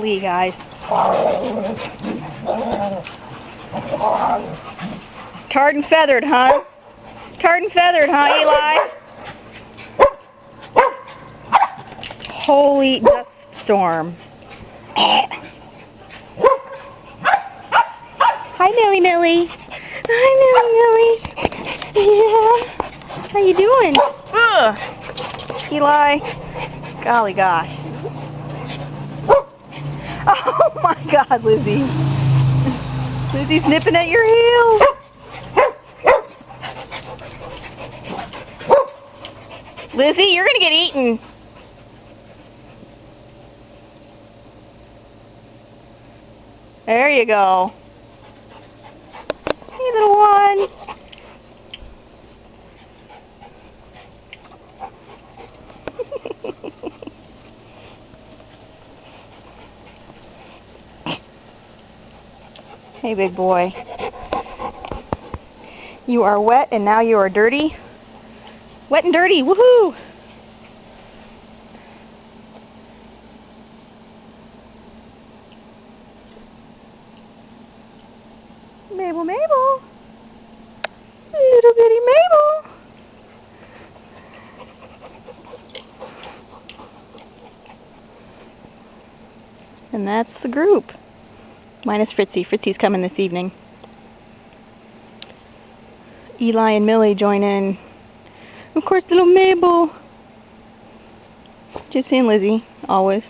Golly, guys. Tarred and feathered, huh? Tarred and feathered, huh, Eli? Holy dust storm. Hi, Millie. Hi, Millie. Yeah. How you doing? Ugh. Eli. Golly gosh. Oh my God, Lizzie. Lizzie's nipping at your heels. Lizzie, you're gonna get eaten. There you go. Hey, little one. Hey, big boy. You are wet and now you are dirty. Wet and dirty, woohoo! Mabel. Little bitty Mabel. And that's the group. Minus Fritzy. Fritzy's coming this evening. Eli and Millie join in. Of course, little Mabel. Gypsy and Lizzie, always.